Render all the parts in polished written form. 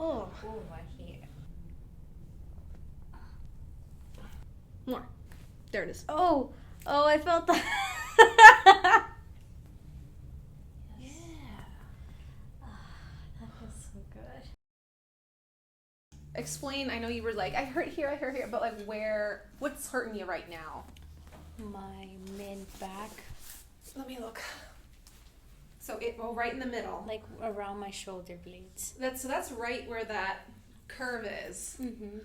Oh. Oh, right here. More. There it is. Oh, I felt that. Yeah. That feels so good. Explain, I know you were like, I hurt here, but like what's hurting you right now? My mid back, Let me look. So right in the middle. like around my shoulder blades. That's right where that curve is. Mm-hmm.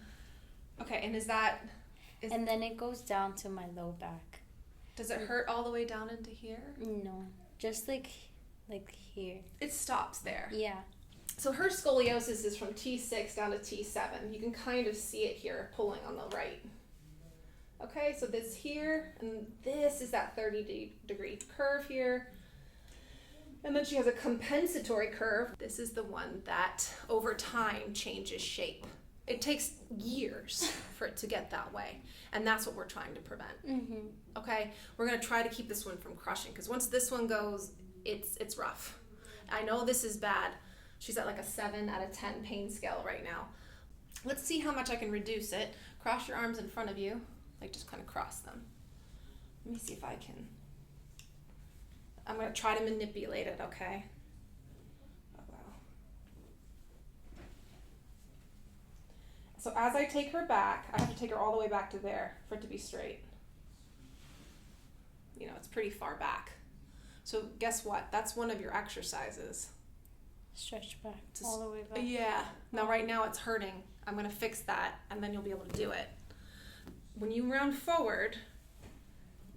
Okay, and And then it goes down to my low back. does it hurt all the way down into here? No, just like here. It stops there. Yeah. So her scoliosis is from T6 down to T7. You can kind of see it here pulling on the right. Okay, so this here, and this is that 30-degree curve here. And then she has a compensatory curve. This is the one that over time changes shape. It takes years for it to get that way. And that's what we're trying to prevent. Mm-hmm. Okay, we're gonna try to keep this one from crushing, because once this one goes, it's rough. I know this is bad. She's at like a 7 out of 10 pain scale right now. Let's see how much I can reduce it. Cross your arms in front of you, like just kind of cross them. Let me see if I can. I'm gonna try to manipulate it, okay? Oh wow. So as I take her back, I have to take her all the way back to there for it to be straight. You know, it's pretty far back. So guess what? That's one of your exercises. Stretch back all the way back. Yeah. Now right now it's hurting. I'm going to fix that and then you'll be able to do it. When you round forward,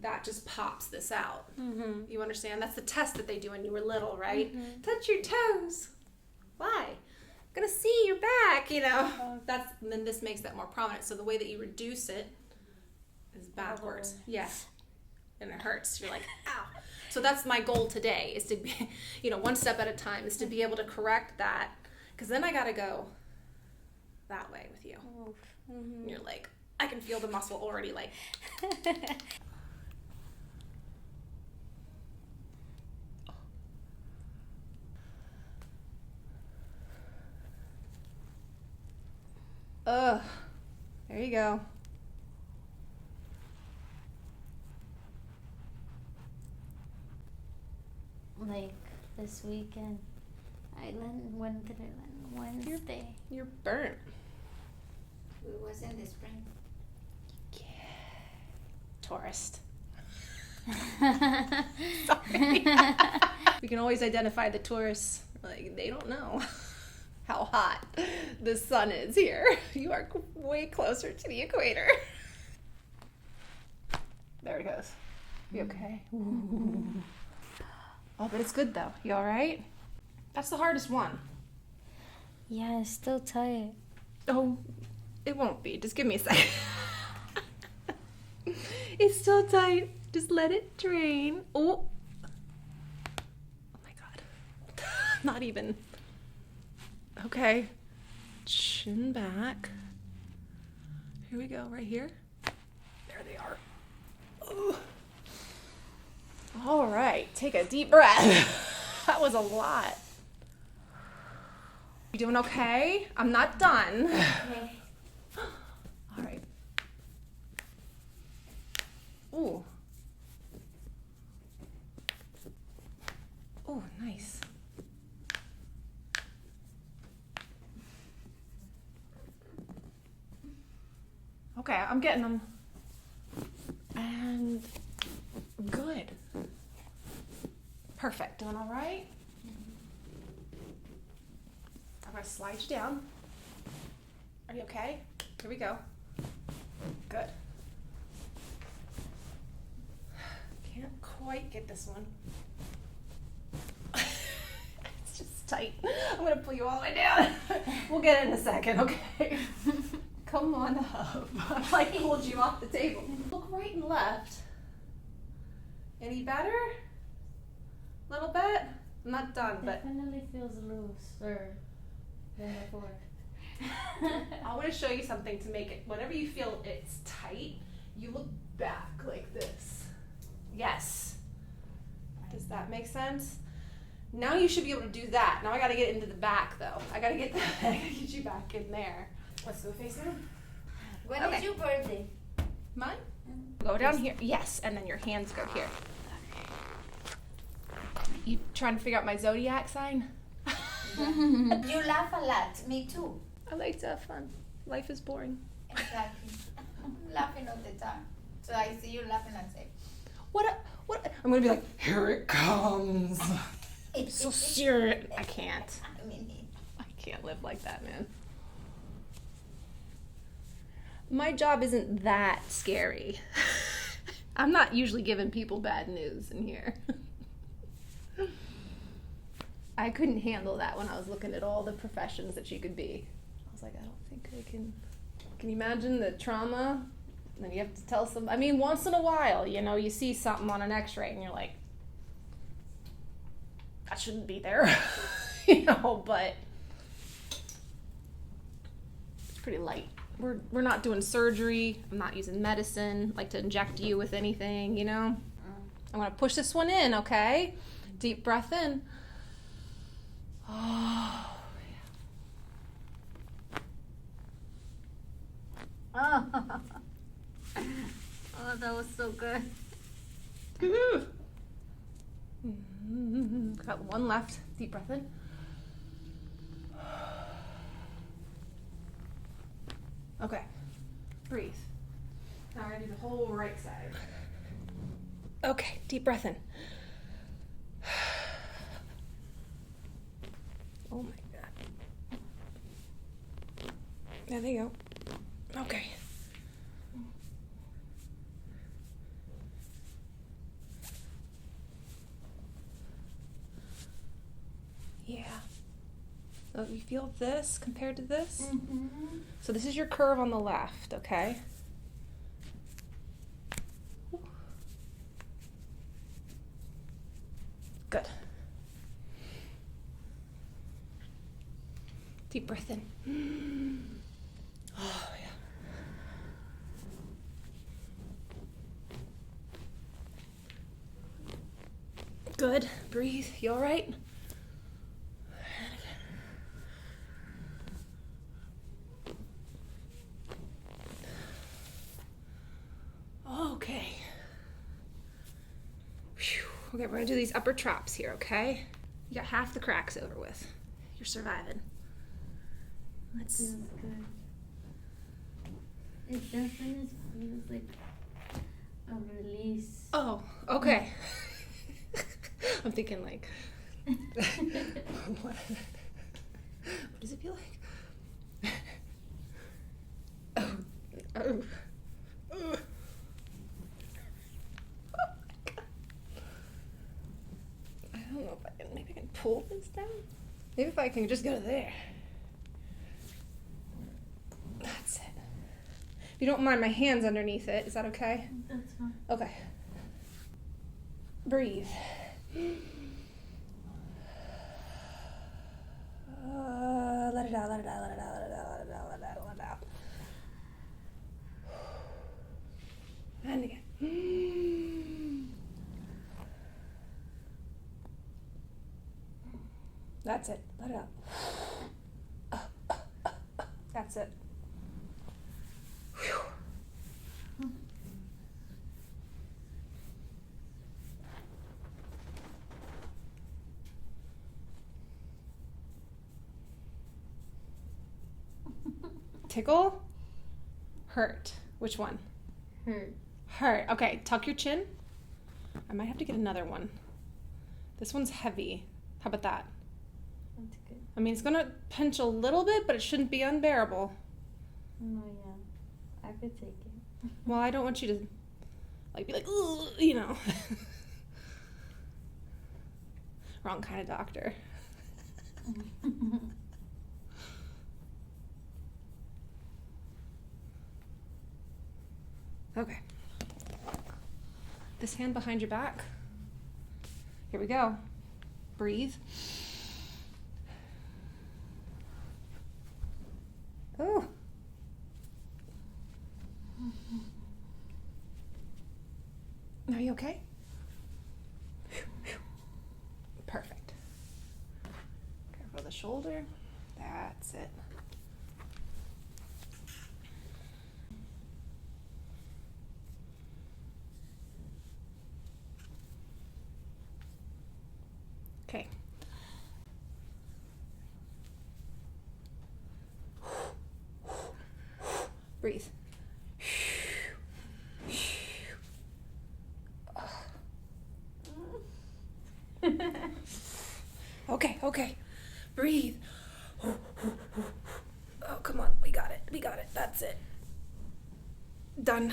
that just pops this out. Mm-hmm. You understand? That's the test that they do when you were little, right? Mm-hmm. Touch your toes. Why? I'm going to see your back, you know. And then this makes that more prominent. So the way that you reduce it is backwards. Yes. And it hurts. You're like, ow. So that's my goal today, is to be, one step at a time, is to be able to correct that. Because then I got to go that way with you. Mm-hmm. And you're like, I can feel the muscle already like. Ugh. There you go. Like this weekend, when did I land? Wednesday. You're burnt. It was in the spring. Yeah. Tourist. Sorry. We can always identify the tourists. Like, they don't know how hot the sun is here. You are way closer to the equator. There it goes. You okay? Ooh. Oh, but it's good though. You all right? That's the hardest one. Yeah, it's still tight. Oh, it won't be. Just give me a second. It's still tight. Just let it drain. Oh. Oh my God. Not even. Okay. Chin back. Here we go. Right here. There they are. Oh. All right. Take a deep breath. That was a lot. You doing okay? I'm not done. Okay. All right. Ooh. Oh, nice. Okay, I'm getting them. And good. Perfect. Doing all right? I'm going to slide you down. Are you okay? Here we go. Good. Can't quite get this one. It's just tight. I'm going to pull you all the way down. We'll get it in a second, okay? Come on up. I like to hold you off the table. Look right and left. Any better? Little bit? I'm not done, but Definitely feels looser than before. I want to show you something to make it, whenever you feel it's tight, you look back like this. Yes. Does that make sense? Now you should be able to do that. Now I gotta get into the back though. I gotta get you back in there. Let's go face down. When Okay. is your birthday? Mine? Go down here. Yes, and then your hands go here. You trying to figure out my zodiac sign? You laugh a lot. Me too. I like to have fun. Life is boring. Exactly. Laughing all the time. So I see you laughing and say, What? I'm gonna be like, here it comes. So serious. I can't. I mean, I can't live like that, man. My job isn't that scary. I'm not usually giving people bad news in here. I couldn't handle that when I was looking at all the professions that you could be. I was like, I don't think I can. Can you imagine the trauma? And then you have to tell some. I mean, once in a while, you know, you see something on an X-ray and you're like, that shouldn't be there, you know. But it's pretty light. We're not doing surgery. I'm not using medicine, like to inject you with anything, you know. I want to push this one in, okay? Deep breath in. Oh, oh, that was so good. yeah. Got one left. Deep breath in. Okay. Breathe. Now we're gonna do the whole right side. Okay, deep breath in. Oh my God. There they go. Okay. Yeah. So you feel this compared to this? Mm-hmm. So this is your curve on the left, okay? Good. Deep breath in. Oh, yeah. Good. Breathe. You all right? Okay. Whew. Okay, we're gonna do these upper traps here, okay? You got half the cracks over with. You're surviving. Let's. Feels good. It definitely feels like a release. Oh, okay. I'm thinking like. What does it feel like? Oh. Oh. Oh. I don't know if I can, maybe I can pull this down? Maybe if I can just go to there. That's it. If you don't mind my hands underneath it, is that okay? That's fine. Okay. Breathe. Let it out, let it out, let it out, let it out, let it out, let it out, let it out. And again. That's it. Let it out. That's it. Whew. Tickle? Hurt. Which one? Hurt. Hurt. Okay, tuck your chin. I might have to get another one. This one's heavy. How about that? That's good. I mean, it's gonna pinch a little bit, but it shouldn't be unbearable. No, yeah. I could take it. Well, I don't want you to, like, be like, ugh, you know. Wrong kind of doctor. Okay. This hand behind your back. Here we go. Breathe. Oh. Are you okay? Perfect. shoulder. That's it. Okay. Breathe. Okay, okay. Breathe. Oh, come on. We got it. We got it. That's it. Done.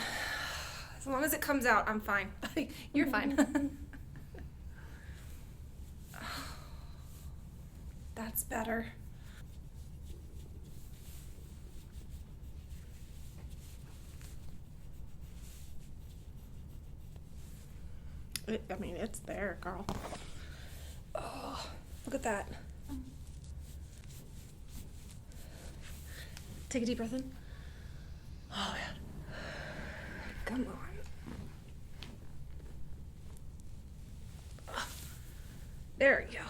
As long as it comes out, I'm fine. You're fine. That's better. I mean, it's there, girl. Oh, look at that. Take a deep breath in. Oh, man. Come on. There we go.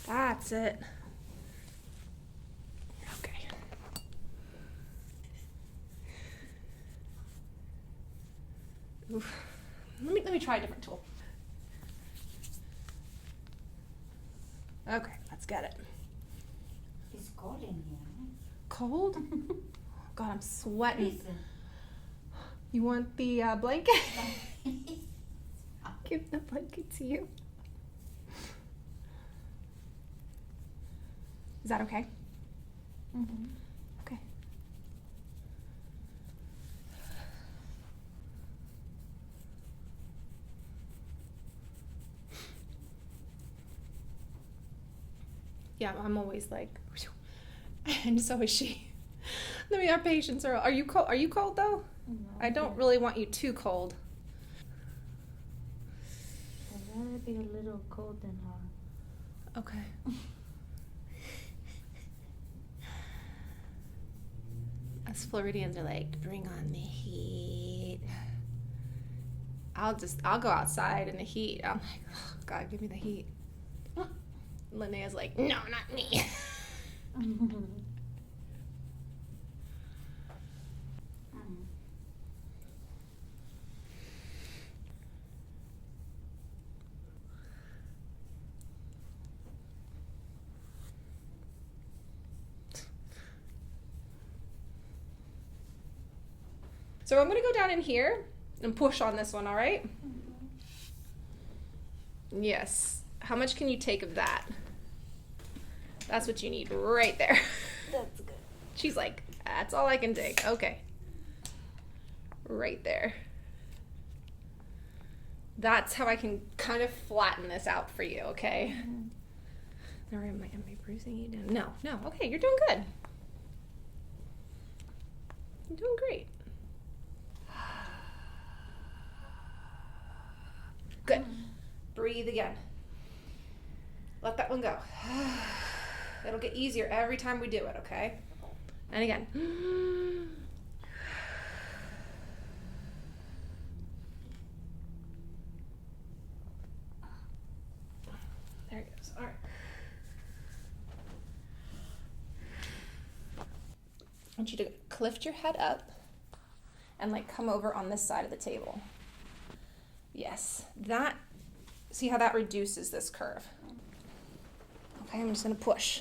That's it. Okay. Oof. Let me try a different tool. Okay, let's get it. It's cold in here. Cold? God, I'm sweating. Listen. You want the blanket? Give the blanket to you. Is that okay? Mm-hmm. Okay. Yeah, I'm always like, and so is she. I mean, our patients are you cold? Are you cold though? No, I don't really want you too cold. I'd rather be a little cold than hot. Okay. Us Floridians are like, bring on the heat. I'll go outside in the heat. I'm like, oh, God, give me the heat. Linnea's like, no, not me. So I'm going to go down in here and push on this one, all right? Yes. How much can you take of that? That's what you need right there. That's good. She's like, that's all I can take. Okay. Right there. That's how I can kind of flatten this out for you, okay? Or am I bruising you down? No. Okay, you're doing good. You're doing great. Good. Breathe again. Let that one go. It'll get easier every time we do it, okay? And again. There it goes. All right. I want you to lift your head up and like come over on this side of the table. Yes. That, see how that reduces this curve? Okay, I'm just gonna push.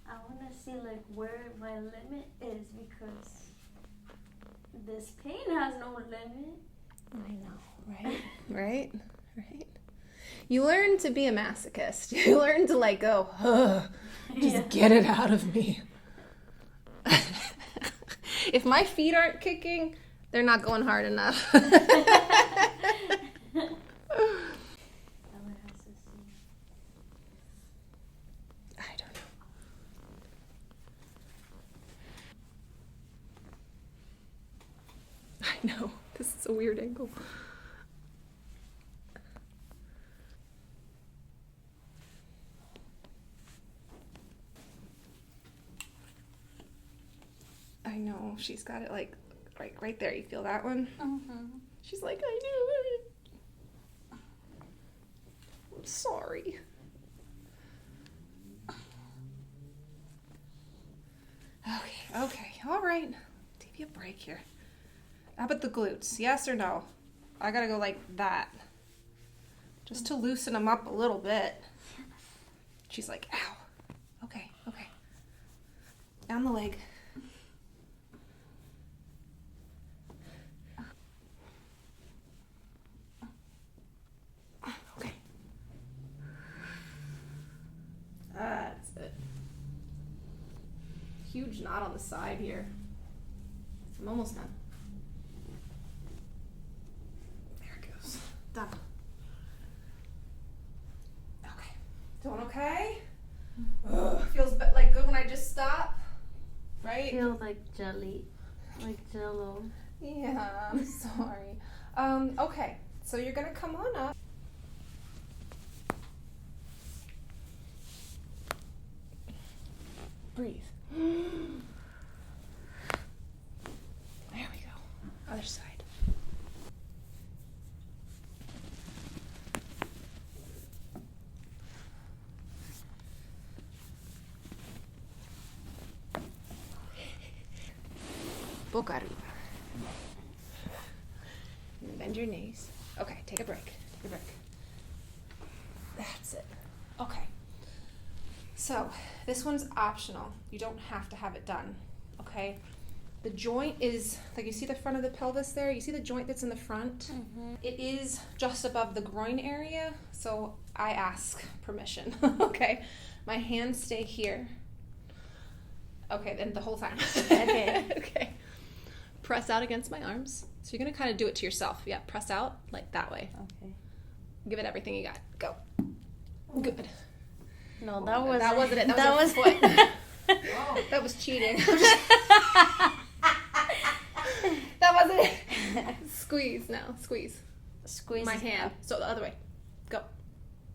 I want to see like where my limit is because this pain has no limit. I know, right? Right? You learn to be a masochist. You learn to like go, just get it out of me. If my feet aren't kicking, they're not going hard enough. I don't know. I know. This is a weird angle. I know. She's got it like right there. You feel that one? Mm-hmm. She's like, I knew it. I'm sorry. Okay, all right. Give you a break here. How about the glutes? Yes or no? I gotta go like that. Just to loosen them up a little bit. She's like, ow. Okay. Down the leg. Okay. That's it. Huge knot on the side here. I'm almost done. There it goes. Done. Okay. Doing okay? Feels like good when I just stop, right? Feels like jelly, like jello. Yeah, I'm sorry. Okay, so you're gonna come on up. Breathe. There we go. Other side. Boca arriba. And bend your knees. Okay, take a break. That's it. Okay. So, this one's optional. You don't have to have it done. Okay? The joint is, like you see the front of the pelvis there? You see the joint that's in the front? Mm-hmm. It is just above the groin area, so I ask permission. Okay? My hands stay here. Okay, then the whole time. Okay. Okay. Press out against my arms. So you're going to kind of do it to yourself. Yeah, press out like that way. Okay. Give it everything you got. Go. Good. No, that wasn't it. That that was was your foot. That was cheating. That wasn't it. Squeeze now. Squeeze. Squeeze My it hand. up. So the other way. Go.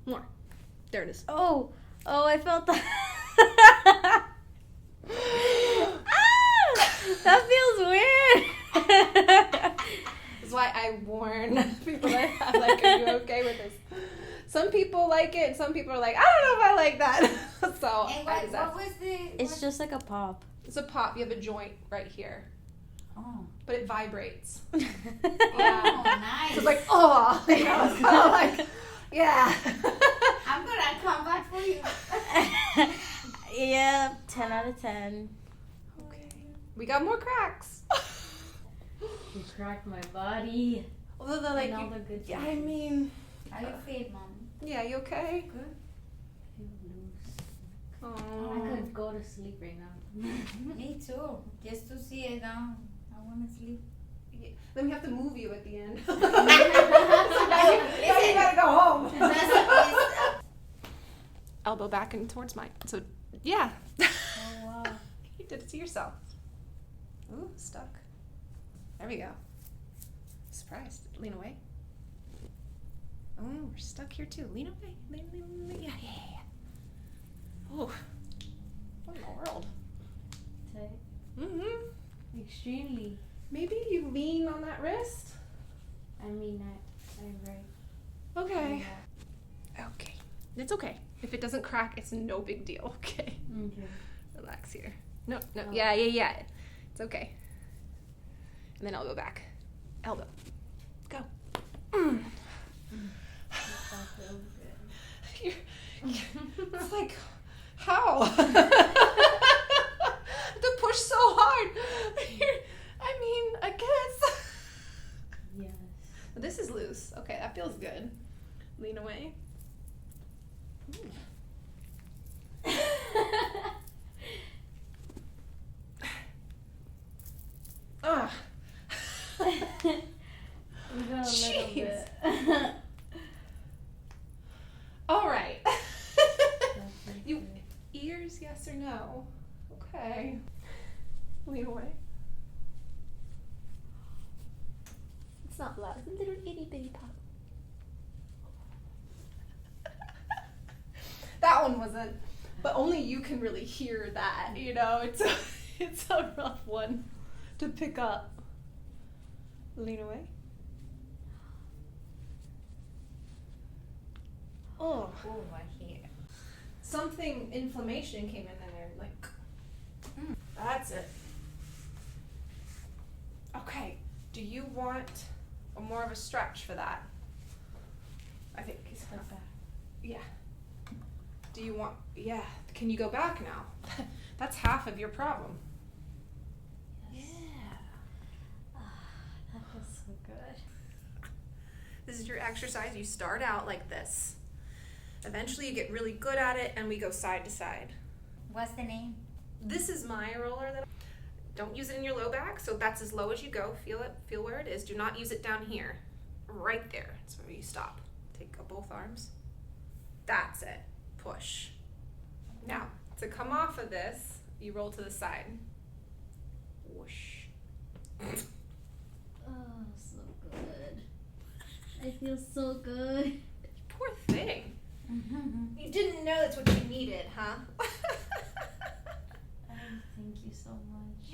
More. There it is. Oh, I felt that. That feels weird. That's why I warn people that I'm like, are you okay with this? Some people like it, and some people are like, I don't know if I like that. So And I just what ask. was the? It's just like a pop. It's a pop. You have a joint right here, Oh. but it vibrates. Oh, nice. So it's like, oh, you know, it's kind of like, yeah. I'm gonna come back for you. Yeah, 10 out of 10. Okay. We got more cracks. You cracked my body. Although they're like, And all the good yeah, things. I mean, How you feel, mom? yeah, you okay? Good. Feel loose. I Oh. could go to sleep right now. Me too. Just to see it now. I wanna sleep. Then we have to move you at the end. Listen. Now you gotta go home. Elbow back and towards mine. So, yeah. Oh, wow. You did it to yourself. Ooh, stuck. There we go. Surprised. Lean away. Oh, we're stuck here too. Lean away. Lean. Yeah. Oh, what in the world? Tight. Mm-hmm. Extremely. Maybe you lean on that wrist. I mean, I'm right. Okay. Okay. It's okay. If it doesn't crack, it's no big deal. Okay. Okay. Relax here. No. Oh. Yeah. It's okay. And then elbow back. Elbow. Go. It's like, how? To push so hard. I mean, I guess. Yes. This is loose. Okay, that feels good. Lean away. Ugh. We got a little Jeez. bit. All right. You ears, yes or no? Okay. Lean away. It's not loud. It's a little itty bitty pop. That one wasn't, but only you can really hear that. You know, it's a rough one to pick up. Lean away. Oh. Over here. Inflammation came in there, like. That's it. Okay, do you want more of a stretch for that? I think it's not bad. Yeah. Do you want, yeah, can you go back now? That's half of your problem. Yes. Yeah. That feels so good. This is your exercise. You start out like this. Eventually you get really good at it and we go side to side. What's the name? This is my roller that don't use it in your low back, so that's as low as you go. Feel it, feel where it is. Do not use it down here. Right there. That's where you stop. Take up both arms. That's it. Push. Now, to come off of this, you roll to the side. Whoosh. Oh, so good. I feel so good. Poor thing. You didn't know that's what you needed, huh?